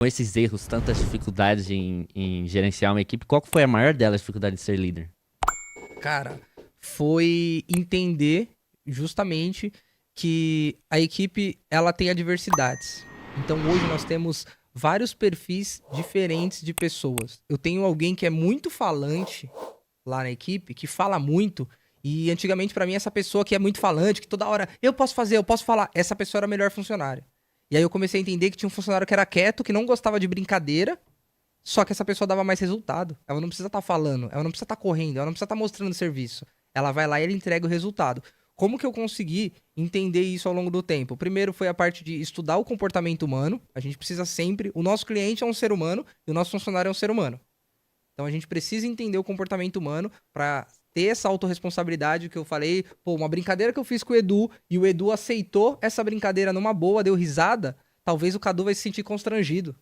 Com esses erros, tantas dificuldades em gerenciar uma equipe, qual que foi a maior delas, a dificuldade de ser líder? Cara, foi entender justamente que a equipe ela tem adversidades. Então hoje nós temos vários perfis diferentes de pessoas. Eu tenho alguém que é muito falante lá na equipe, que fala muito, e antigamente pra mim essa pessoa que é muito falante, que toda hora eu posso fazer, eu posso falar, essa pessoa era a melhor funcionária. E aí eu comecei a entender que tinha um funcionário que era quieto, que não gostava de brincadeira, só que essa pessoa dava mais resultado. Ela não precisa estar falando, ela não precisa estar correndo, ela não precisa estar mostrando serviço. Ela vai lá e ela entrega o resultado. Como que eu consegui entender isso ao longo do tempo? Primeiro foi a parte de estudar o comportamento humano. A gente precisa sempre. O nosso cliente é um ser humano e o nosso funcionário é um ser humano. Então a gente precisa entender o comportamento humano para ter essa autorresponsabilidade que eu falei. Pô, uma brincadeira que eu fiz com o Edu e o Edu aceitou essa brincadeira numa boa, deu risada. Talvez o Cadu vai se sentir constrangido.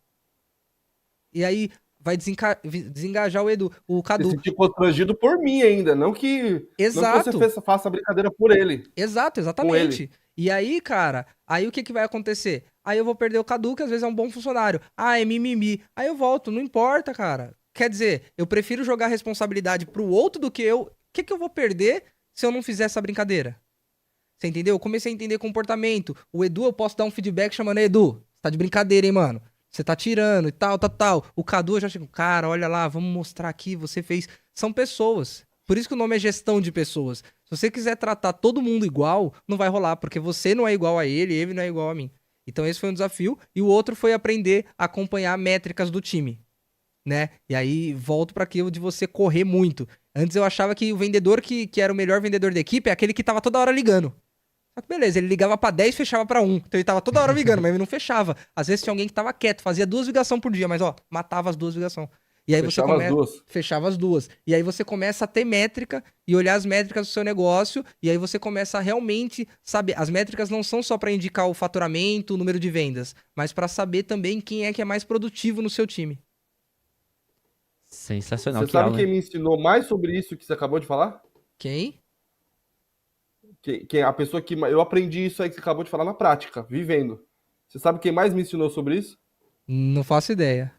E aí vai desengajar o Edu, o Se Cadu. sentir constrangido por mim ainda, não que você Exato, faça a brincadeira por ele, exato, com ele. exatamente. E aí, cara, aí o que que vai acontecer? Aí eu vou perder o Cadu, que às vezes é um bom funcionário. Ah, é mimimi. Aí eu volto, não importa, cara. Quer dizer, eu prefiro jogar a responsabilidade pro outro do que eu. O que que eu vou perder se eu não fizer essa brincadeira? Você entendeu? Eu comecei a entender comportamento. O Edu, eu posso dar um feedback chamando, Edu, você tá de brincadeira, hein, mano? Você tá tirando e tal, tal, tal. O Cadu eu já chego, cara, olha lá, vamos mostrar aqui, você fez. São pessoas. Por isso que o nome é gestão de pessoas. Se você quiser tratar todo mundo igual, não vai rolar, porque você não é igual a ele não é igual a mim. Então esse foi um desafio. E o outro foi aprender a acompanhar métricas do time, né? E aí volto para aquilo de você correr muito. Antes eu achava que o vendedor que era o melhor vendedor da equipe é aquele que tava toda hora ligando. Só que beleza, ele ligava pra 10 e fechava pra um. Então ele tava toda hora ligando, mas ele não fechava. Às vezes tinha alguém que tava quieto, fazia 2 ligações por dia, mas ó, matava as 2 ligações. E aí você Fechava as começa. duas. Fechava as duas. E aí você começa a ter métrica e olhar as métricas do seu negócio. E aí você começa a realmente saber. As métricas não são só pra indicar o faturamento, o número de vendas, mas pra saber também quem é que é mais produtivo no seu time. Sensacional, Você que sabe aula, quem hein? me ensinou mais sobre isso que você acabou de falar? Quem? A pessoa que eu aprendi isso aí que você acabou de falar na prática, vivendo. Você sabe quem mais me ensinou sobre isso? Não faço ideia.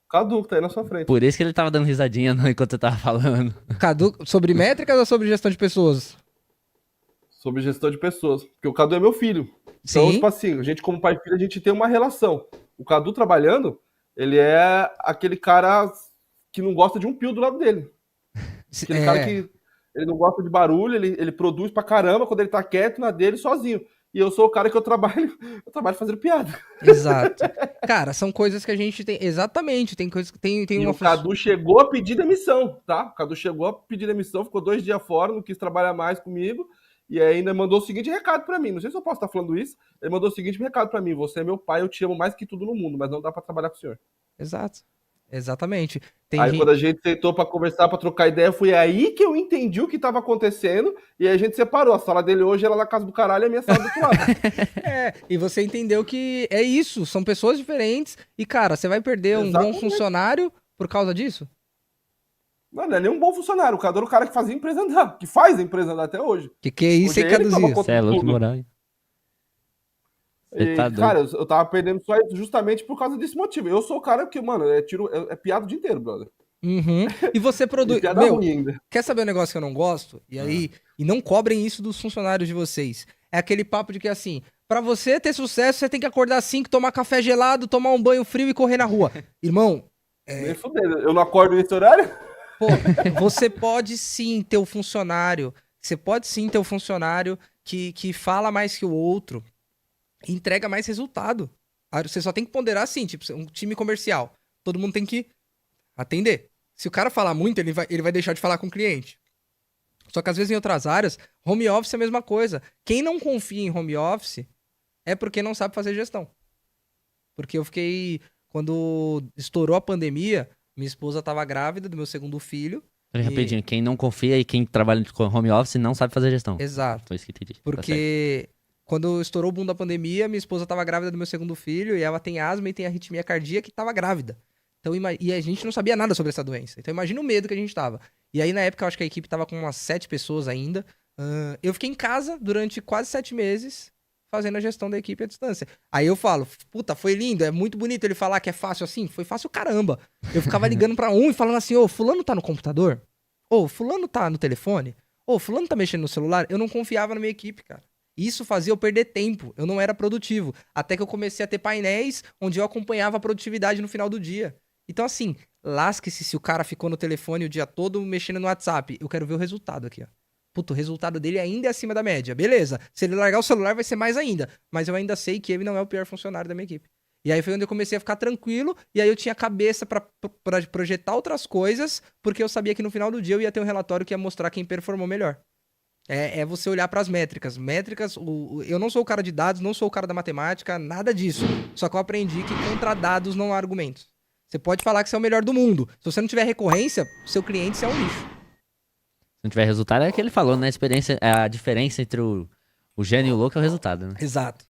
Cadu, que tá aí na sua frente. Por isso que ele tava dando risadinha enquanto eu tava falando. Cadu, sobre métricas ou sobre gestão de pessoas? Sobre gestão de pessoas. Porque o Cadu é meu filho. Então, tipo Sim. assim, a gente, como pai e filho, a gente tem uma relação. O Cadu trabalhando, ele é aquele cara que não gosta de um pio do lado dele. Aquele cara É, que ele não gosta de barulho, ele produz pra caramba quando ele tá quieto na dele sozinho. E eu sou o cara que eu trabalho, eu trabalho fazendo piada. exato. Cara, são coisas que a gente tem. Exatamente, tem coisas que tem E uma o função. Cadu chegou a pedir demissão, tá? O Cadu chegou a pedir demissão, ficou 2 dias fora, não quis trabalhar mais comigo. E aí ainda mandou o seguinte recado pra mim. Não sei se eu posso estar falando isso. Ele mandou o seguinte recado pra mim: você é meu pai, eu te amo mais que tudo no mundo, mas não dá pra trabalhar com o senhor. Exato. Exatamente. Tem Aí quando gente. a gente sentou pra conversar, pra trocar ideia, foi aí que eu entendi o que tava acontecendo. E aí a gente separou. A sala dele hoje era na casa do caralho e a minha sala do outro lado. É, e você entendeu que é isso, são pessoas diferentes. E, cara, você vai perder um bom Exatamente. funcionário por causa disso? Mano, não é nem um bom funcionário. O Cadu era o cara que fazia a empresa andar, que faz a empresa andar até hoje. Que é isso, Hoje hein, é ele que toma Caduzinho? Você conta é de louco, tudo. moral, hein? Você E, tá doido. cara, eu tava perdendo só justamente por causa desse motivo. Eu sou o cara que, mano, é piada o dia inteiro, brother. Uhum. E você E produz. piada Meu, ruim ainda. quer saber um negócio que eu não gosto? E Ah. aí. E não cobrem isso dos funcionários de vocês. É aquele papo de que assim. Pra você ter sucesso, você tem que acordar às 5, tomar café gelado, tomar um banho frio e correr na rua. Irmão, Nem fudendo. Eu não acordo nesse horário? pô, você pode sim ter o funcionário. Você pode sim ter o funcionário que fala mais que o outro e entrega mais resultado. Ah, você só tem que ponderar assim, tipo, um time comercial. Todo mundo tem que atender. Se o cara falar muito, ele vai deixar de falar com o cliente. Só que às vezes em outras áreas, home office é a mesma coisa. Quem não confia em home office é porque não sabe fazer gestão. Porque eu fiquei. Quando estourou a pandemia, minha esposa estava grávida do meu segundo filho. Falei E. rapidinho, quem não confia e quem trabalha com home office não sabe fazer gestão. Exato. Foi isso que entendi. Tá certo. Porque quando estourou o boom da pandemia, minha esposa estava grávida do meu segundo filho e ela tem asma e tem arritmia cardíaca e estava grávida. Então, e a gente não sabia nada sobre essa doença. Então imagina o medo que a gente tava. E aí na época eu acho que a equipe tava com umas 7 pessoas ainda. Eu fiquei em casa durante quase 7 meses fazendo a gestão da equipe à distância. Aí eu falo, puta, foi lindo, é muito bonito ele falar que é fácil assim. Foi fácil caramba. Eu ficava ligando pra um e falando assim, ô, fulano tá no computador? Ô, fulano tá no telefone? Ô, fulano tá mexendo no celular? Eu não confiava na minha equipe, cara. Isso fazia eu perder tempo. Eu não era produtivo. Até que eu comecei a ter painéis onde eu acompanhava a produtividade no final do dia. Então, assim, lasque-se se o cara ficou no telefone o dia todo mexendo no WhatsApp. Eu quero ver o resultado aqui, ó. Puta, o resultado dele ainda é acima da média. Beleza. Se ele largar o celular, vai ser mais ainda. Mas eu ainda sei que ele não é o pior funcionário da minha equipe. E aí foi onde eu comecei a ficar tranquilo. E aí eu tinha cabeça pra projetar outras coisas, porque eu sabia que no final do dia eu ia ter um relatório que ia mostrar quem performou melhor. É você olhar pras métricas. Métricas, eu não sou o cara de dados, não sou o cara da matemática, nada disso. Só que eu aprendi que contra dados não há argumentos. Você pode falar que você é o melhor do mundo. Se você não tiver recorrência, seu cliente é um lixo. Se não tiver resultado, é o que ele falou, né? A diferença entre o gênio e o louco é o resultado, né? Exato.